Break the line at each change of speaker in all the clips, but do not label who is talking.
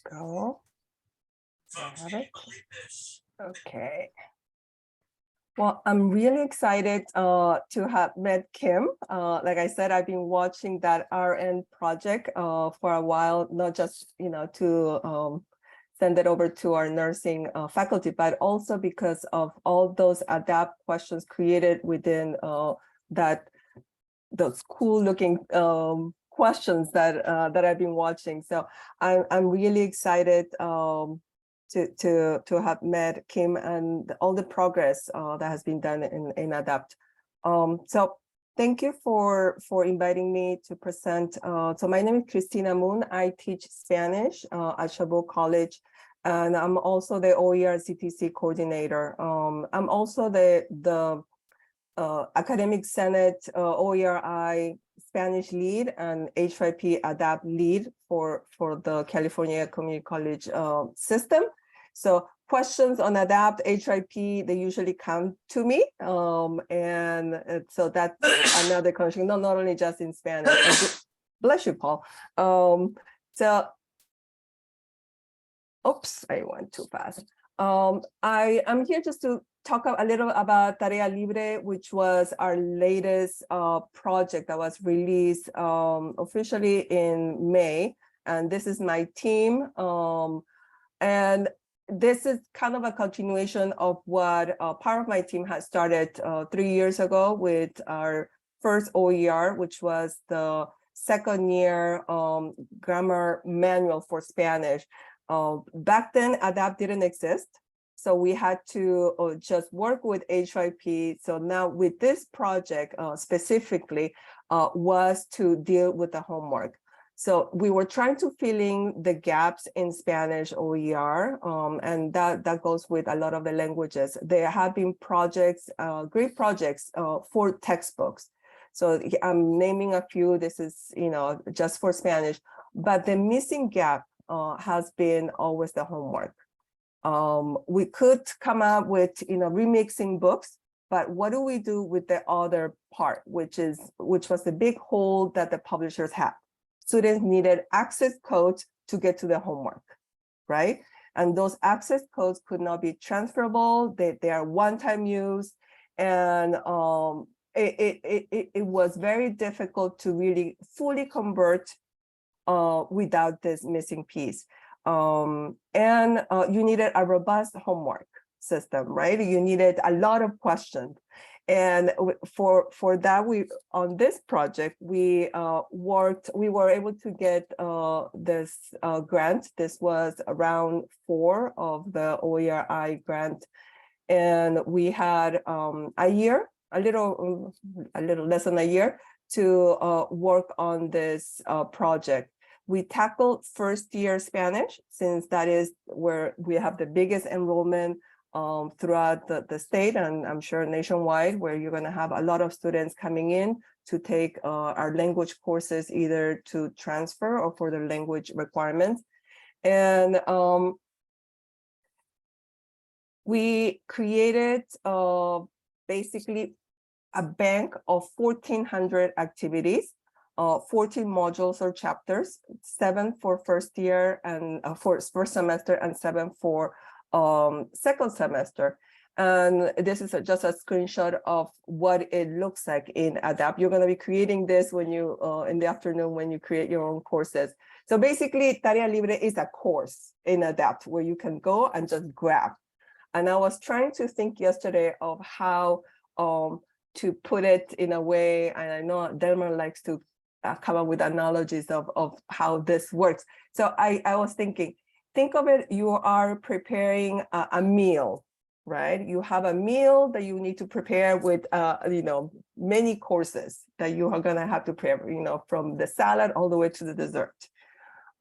Go. Okay. Well, I'm really excited to have met Kim. Like I said, I've been watching that RN project for a while, not just to send it over to our nursing faculty, but also because of all those ADAPT questions created within those cool looking questions that I've been watching. So I'm really excited to have met Kim and all the progress that has been done in ADAPT. So thank you for inviting me to present. So my name is Cristina Moon. I teach Spanish at Chabot College, and I'm also the OER CTC coordinator. I'm also the Academic Senate OERI Spanish lead and H5P ADAPT lead for the California Community College system. So questions on ADAPT, H5P, they usually come to me. And so that's another connection, not only just in Spanish. Bless you, Paul. So, oops, I went too fast. I'm here just to talk a little about Tarea Libre, which was our latest project that was released officially in May. And this is my team. And this is kind of a continuation of what part of my team has started 3 years ago with our first OER, which was the second year grammar manual for Spanish. Back then, ADAPT didn't exist. So we had to just work with H5P. So now with this project specifically was to deal with the homework. So we were trying to fill in the gaps in Spanish OER, and that goes with a lot of the languages. There have been projects, great projects for textbooks. So I'm naming a few. This is, just for Spanish, but the missing gap has been always the homework. We could come up with, remixing books, but what do we do with the other part, which was the big hole that the publishers had? Students needed access codes to get to the homework, right? And those access codes could not be transferable. They are one-time use, and it was very difficult to really fully convert without this missing piece. And you needed a robust homework system, right? You needed a lot of questions. And for that, on this project, we were able to get this grant. This was round 4 of the OERI grant. And we had a year, a little less than a year to work on this project. We tackled first year Spanish, since that is where we have the biggest enrollment throughout the state, and I'm sure nationwide, where you're going to have a lot of students coming in to take our language courses, either to transfer or for their language requirements. And we created basically a bank of 1,400 activities, 14 modules or chapters, 7 for first year and for first semester, and 7 for second semester. And this is just a screenshot of what it looks like in ADAPT. You're going to be creating this when you in the afternoon when you create your own courses. So basically, Tarea Libre is a course in ADAPT where you can go and just grab. And I was trying to think yesterday of how to put it in a way, and I know Delmar likes to come up with analogies of how this works. So I was thinking, think of it, you are preparing a meal, right? You have a meal that you need to prepare with, many courses that you are gonna have to prepare, from the salad all the way to the dessert.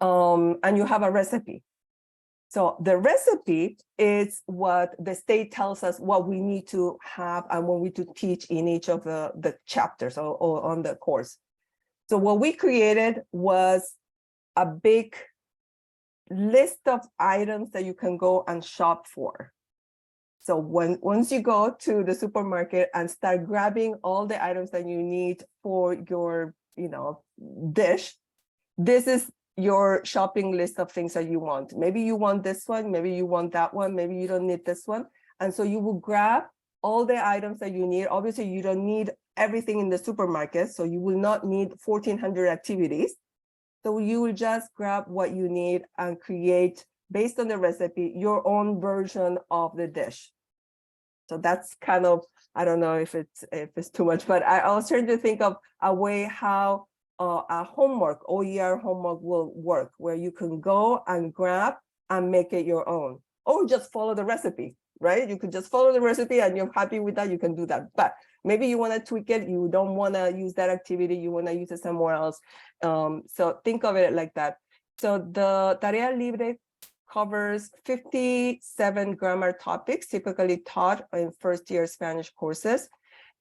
And you have a recipe. So the recipe is what the state tells us what we need to have and what we to teach in each of the chapters or on the course. So what we created was a big list of items that you can go and shop for. So once you go to the supermarket and start grabbing all the items that you need for your, dish, this is your shopping list of things that you want. Maybe you want this one, maybe you want that one, maybe you don't need this one. And so you will grab all the items that you need. Obviously, you don't need everything in the supermarket, so you will not need 1,400 activities. So you will just grab what you need and create, based on the recipe, your own version of the dish. So that's kind of, I don't know if it's too much, but I was trying to think of a way how a homework, OER homework will work, where you can go and grab and make it your own, or just follow the recipe, right? You could just follow the recipe and you're happy with that, you can do that. But maybe you want to tweak it, you don't want to use that activity, you want to use it somewhere else. So think of it like that. So the Tarea Libre covers 57 grammar topics typically taught in first-year Spanish courses.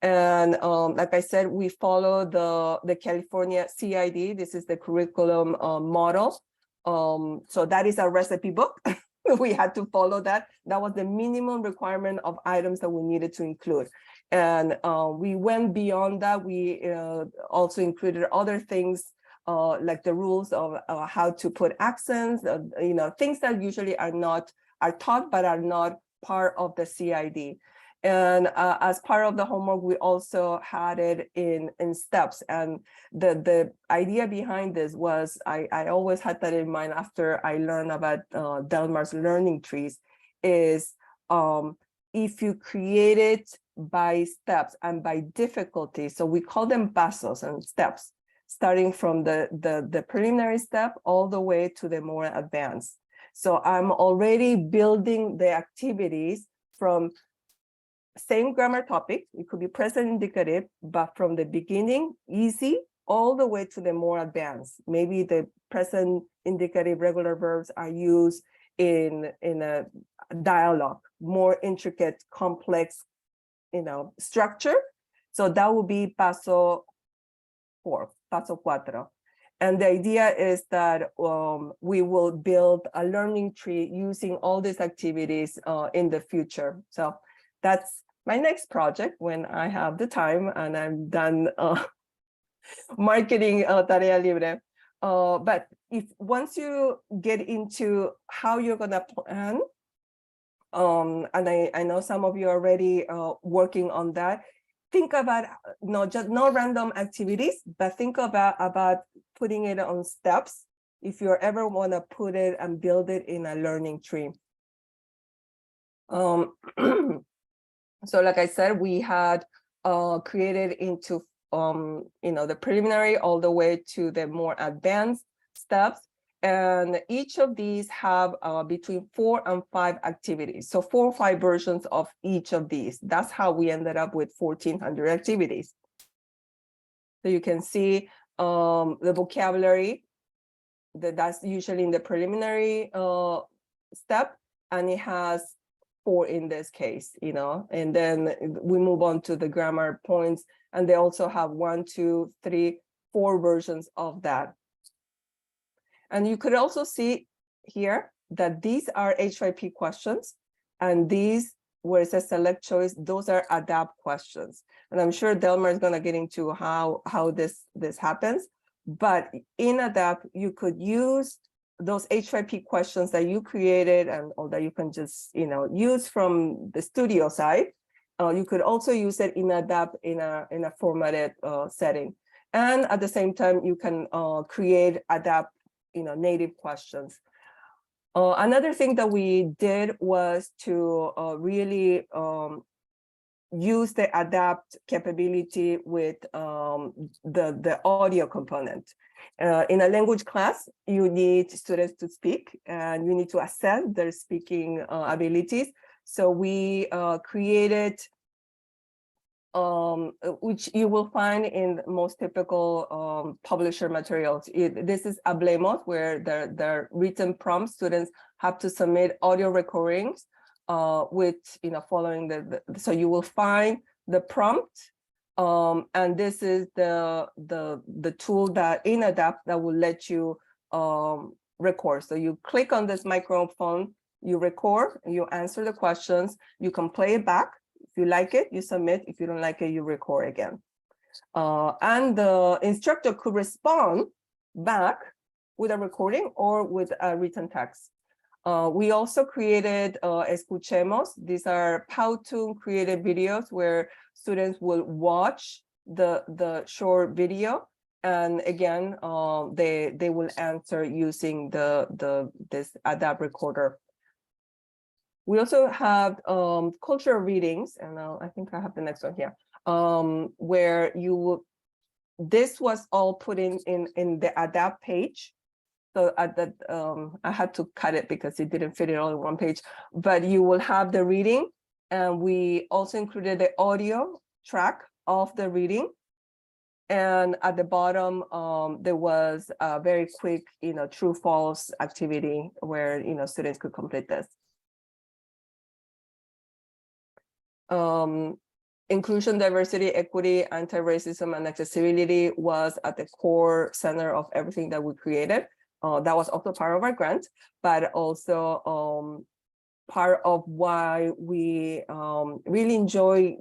And like I said, we follow the California CID. This is the curriculum model. So that is a recipe book. We had to follow that. That was the minimum requirement of items that we needed to include. And we went beyond that. We also included other things like the rules of how to put accents, things that usually are taught but are not part of the CID. And as part of the homework, we also had it in steps. And the idea behind this was, I always had that in mind after I learned about Delmar's learning trees, is if you create it by steps and by difficulty, so we call them pasos and steps, starting from the preliminary step all the way to the more advanced. So I'm already building the activities from same grammar topic. It could be present indicative, but from the beginning, easy, all the way to the more advanced. Maybe the present indicative regular verbs are used in a dialogue, more intricate, complex, structure. So that would be paso 4, paso 4. And the idea is that we will build a learning tree using all these activities in the future. So that's my next project when I have the time and I'm done marketing Tarea Libre. But once you get into how you're gonna plan, and I know some of you are already working on that, think about not random activities, but think about putting it on steps if you ever want to put it and build it in a learning tree. So like I said, we had created into the preliminary all the way to the more advanced steps. And each of these have between 4 and 5 activities. So 4 or 5 versions of each of these. That's how we ended up with 1,400 activities. So you can see the vocabulary, that's usually in the preliminary step, and it has 4 in this case, and then we move on to the grammar points, and they also have 1, 2, 3, 4 versions of that. And you could also see here that these are H5P questions, and these, where it says select choice, those are ADAPT questions. And I'm sure Delmar is going to get into how this happens. But in ADAPT, you could use those H5P questions that you created or that you can just use from the studio side. You could also use it in ADAPT in a formatted setting. And at the same time, you can create ADAPT native questions. Another thing that we did was to really use the ADAPT capability with the audio component. In a language class, you need students to speak and you need to assess their speaking abilities. So we created, which you will find in most typical publisher materials. This is Hablemos, where the written prompts, students have to submit audio recordings with following so you will find the prompt, and this is the tool that in ADAPT that will let you record. So you click on this microphone, you record, you answer the questions, you can play it back. If you like it, you submit. If you don't like it, you record again. And the instructor could respond back with a recording or with a written text. We also created Escuchemos. These are Powtoon created videos where students will watch the short video. And again, they will answer using this ADAPT recorder. We also have cultural readings, and I think I have the next one here, where you will, this was all put in the ADAPT page. So at that, I had to cut it because it didn't fit it all in one page, but you will have the reading, and we also included the audio track of the reading. And at the bottom, there was a very quick, true false activity where, students could complete this. Inclusion, diversity, equity, anti-racism, and accessibility was at the core center of everything that we created. That was also part of our grant, but also part of why we really enjoy,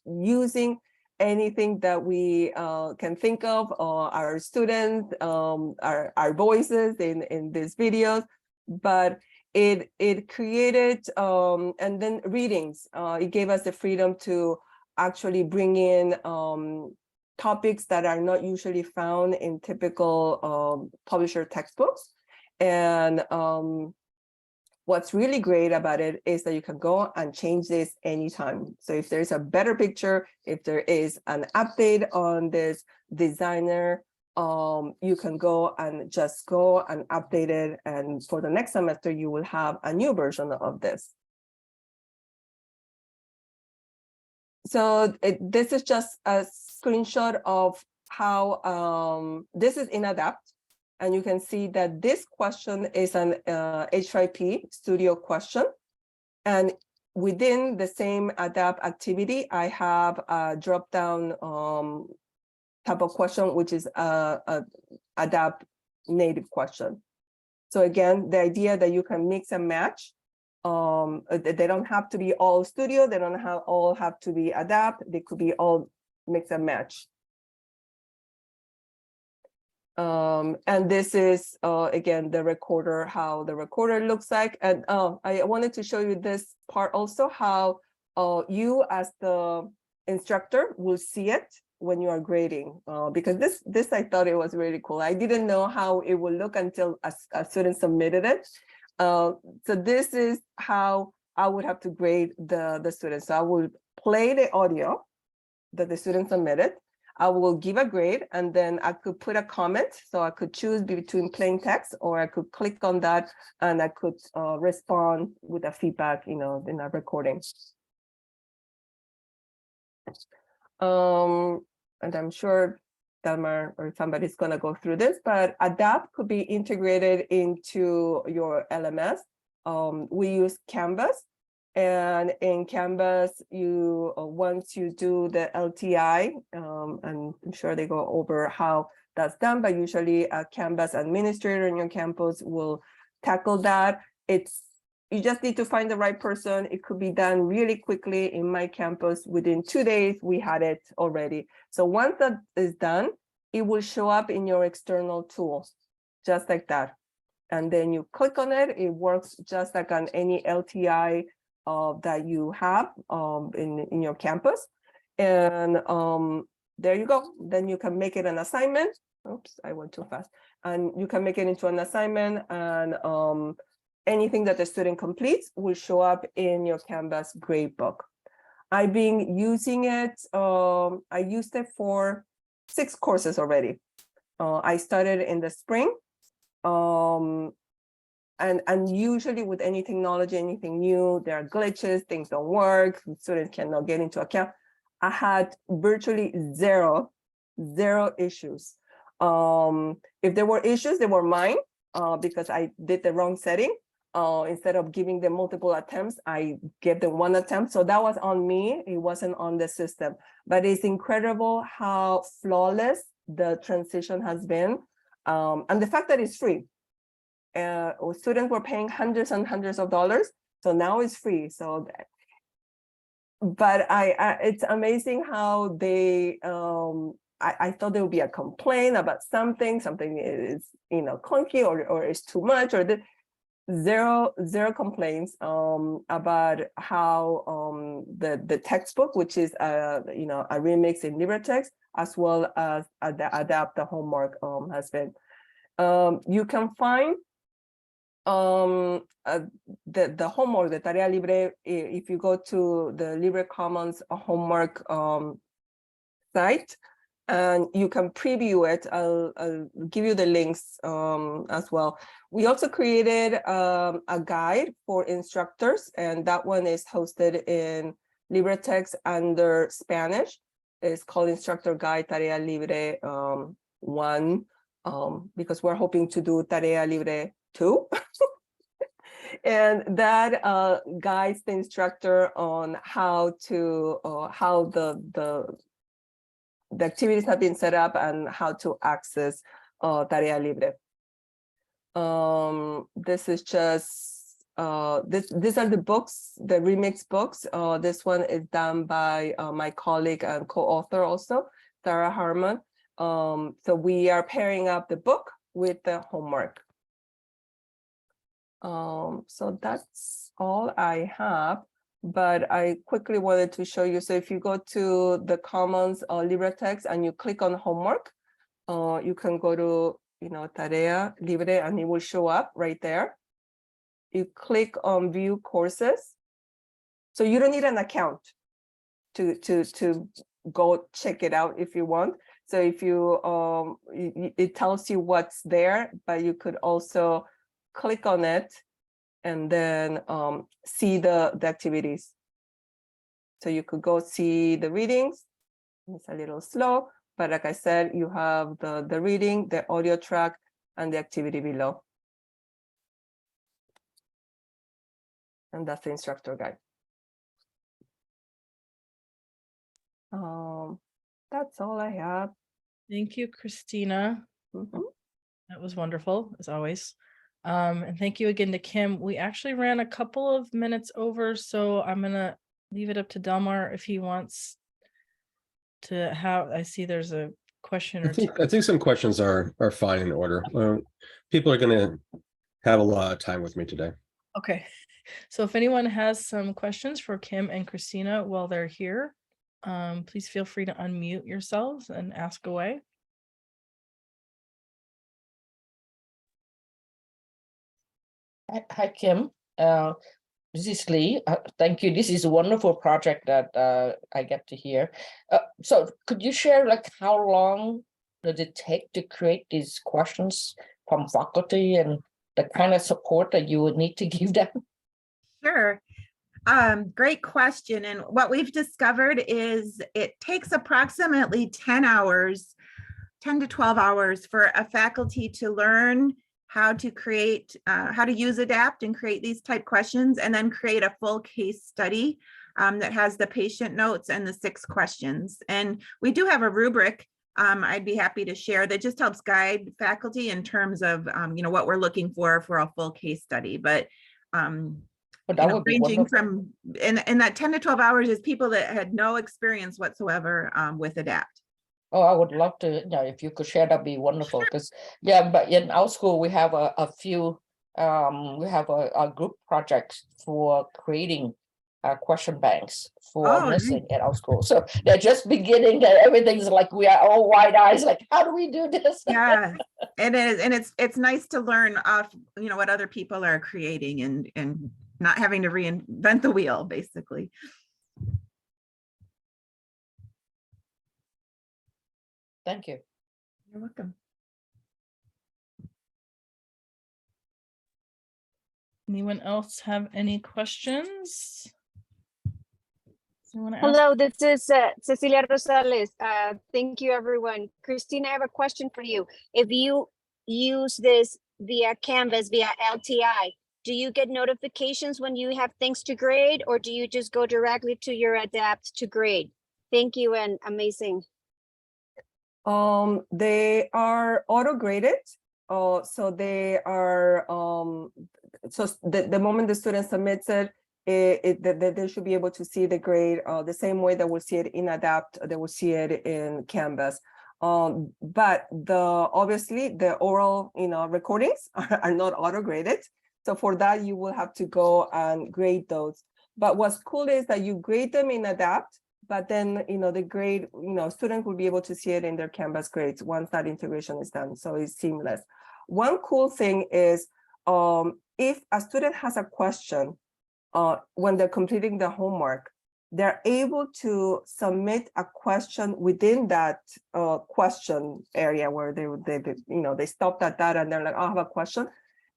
using anything that we can think of, our students, our voices in these videos, but it created, and then readings. It gave us the freedom to actually bring in topics that are not usually found in typical publisher textbooks. And what's really great about it is that you can go and change this anytime. So if there's a better picture, if there is an update on this designer, you can go and just go and update it. And for the next semester, you will have a new version of this. So this is just a screenshot of how this is in ADAPT. And you can see that this question is an H5P studio question. And within the same ADAPT activity, I have a drop-down type of question, which is a ADAPT native question. So again, the idea that you can mix and match, they don't have to be all studio, they don't all have to be ADAPT, they could be all mix and match. And this is, again, the recorder, how the recorder looks like. And I wanted to show you this part also, how you as the instructor will see it when you are grading, because this I thought it was really cool. I didn't know how it would look until a student submitted it. So this is how I would have to grade the students. So I will play the audio that the student submitted. I will give a grade, and then I could put a comment. So I could choose between plain text, or I could click on that and I could respond with a feedback, in a recording. And I'm sure Delmar or somebody's going to go through this, but ADAPT could be integrated into your LMS. We use Canvas. And in Canvas, you once you do the LTI, and I'm sure they go over how that's done, but usually a Canvas administrator in your campus will tackle that. You just need to find the right person. It could be done really quickly. In my campus, within 2 days, we had it already. So once that is done, it will show up in your external tool, just like that. And then you click on it. It works just like on any LTI that you have in your campus. And there you go. Then you can make it an assignment. Oops, I went too fast. And you can make it into an assignment, and anything that the student completes will show up in your Canvas gradebook. I've been using it. I used it for 6 courses already. I started in the spring. And usually with any technology, anything new, there are glitches, things don't work, students cannot get into account. I had virtually zero issues. If there were issues, they were mine, because I did the wrong setting. Instead of giving them multiple attempts, I gave them 1 attempt. So that was on me. It wasn't on the system. But it's incredible how flawless the transition has been. And the fact that it's free. Students were paying hundreds and hundreds of dollars. So now it's free. So, but it's amazing how they I thought there would be a complaint about something is, clunky or is too much, or zero complaints about how the textbook, which is a remix in LibreTexts, as well as the ADAPT, the homework has been. You can find the homework, the Tarea Libre, if you go to the Libre Commons homework site, and you can preview it. I'll give you the links as well. We also created a guide for instructors, and that one is hosted in LibreTexts under Spanish. It's called Instructor Guide Tarea Libre 1, because we're hoping to do Tarea Libre 2. And that guides the instructor on how to how the activities have been set up and how to access Tarea Libre. This is just these are the books, the remix books. This one is done by my colleague and co-author also, Sarah Harmon. So we are pairing up the book with the homework. So that's all I have, but I quickly wanted to show you. So if you go to the Commons LibreTexts and you click on homework, you can go to Tarea Libre and it will show up right there. You click on view courses. So you don't need an account to go check it out if you want. So if you it tells you what's there, but you could also click on it and then see the activities. So you could go see the readings. It's a little slow, but like I said, you have the reading, the audio track, and the activity below. And that's the instructor guide. That's all I have.
Thank you, Cristina.
Mm-hmm.
That was wonderful, as always. And thank you again to Kim. We actually ran a couple of minutes over, so I'm gonna leave it up to Delmar if he wants to have. I see there's a question or two.
I think some questions are fine in order. People are going to have a lot of time with me today.
Okay, so if anyone has some questions for Kim and Cristina while they're here, please feel free to unmute yourselves and ask away.
Hi, Kim. This is Lee. Thank you. This is a wonderful project that I get to hear. So could you share how long does it take to create these questions from faculty and the kind of support that you would need to give them?
Sure. Great question. And what we've discovered is it takes approximately 10 to 12 hours for a faculty to learn how to create, how to use ADAPT and create these type questions, and then create a full case study that has the patient notes and the 6 questions. And we do have a rubric I'd be happy to share that just helps guide faculty in terms of, what we're looking for a full case study. But that would be ranging from, and that 10 to 12 hours is people that had no experience whatsoever with ADAPT.
Oh, I would love to, if you could share, that'd be wonderful. Because but in our school, we have a few, we have a group project for creating question banks for missing at our school. So they're just beginning, and everything's like, we are all wide eyes, like, how do we do this?
Yeah, it is. And it's nice to learn off, what other people are creating and not having to reinvent the wheel, basically.
Thank you.
You're welcome.
Anyone else have any questions?
Hello, this is Cecilia Rosales. Thank you, everyone. Cristina, I have a question for you. If you use this via Canvas, via LTI, do you get notifications when you have things to grade, or do you just go directly to your ADAPT to grade? Thank you, and amazing.
They are auto-graded. So they are, so the moment the student submits it, they should be able to see the grade the same way that we'll see it in ADAPT, they will see it in Canvas. But obviously the oral, recordings are not auto-graded. So for that, you will have to go and grade those. But what's cool is that you grade them in ADAPT, but then, the grade, students will be able to see it in their Canvas grades once that integration is done. So it's seamless. One cool thing is, if a student has a question, when they're completing the homework, they're able to submit a question within that question area where they stop at that and they're like, I have a question.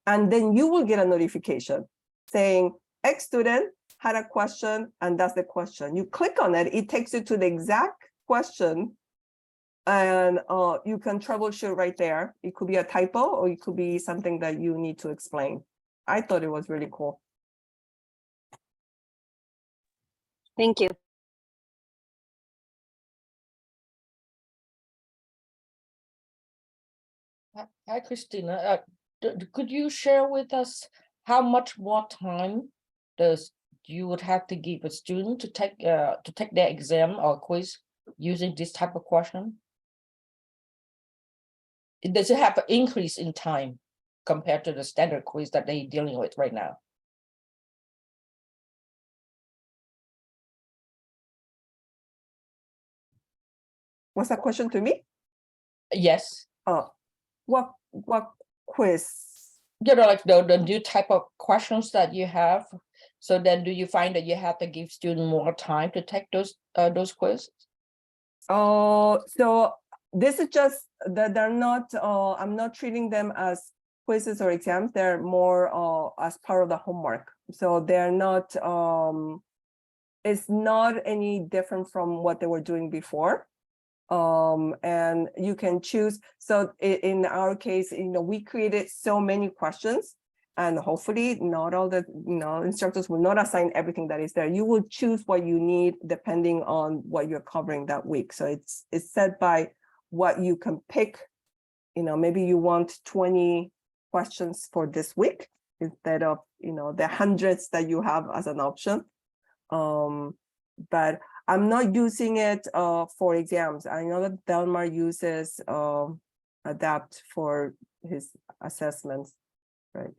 And then you will get a notification saying X student had a question, and that's the question. You click on it, it takes you to the exact question, and you can troubleshoot right there. It could be a typo, or it could be something that you need to explain. I thought it was really cool.
Thank you.
Hi, Christina. Could you share with us how much more time you would have to give a student to take their exam or quiz using this type of question? Does it have an increase in time compared to the standard quiz that they're dealing with right now?
What's that question to me?
Yes.
What quiz?
Like the new type of questions that you have. So then do you find that you have to give students more time to take those quizzes?
So this is just that they're not, I'm not treating them as quizzes or exams. They're more as part of the homework. So they're not, it's not any different from what they were doing before. And you can choose. So in our case, we created so many questions, and hopefully not all the instructors will not assign everything that is there. You will choose what you need depending on what you're covering that week. So it's set by what you can pick. Maybe you want 20 questions for this week instead of the hundreds that you have as an option. But I'm not using it for exams. I know that Delmar uses ADAPT for his assessments, right?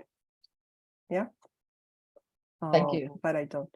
Yeah.
Thank you.
But I don't.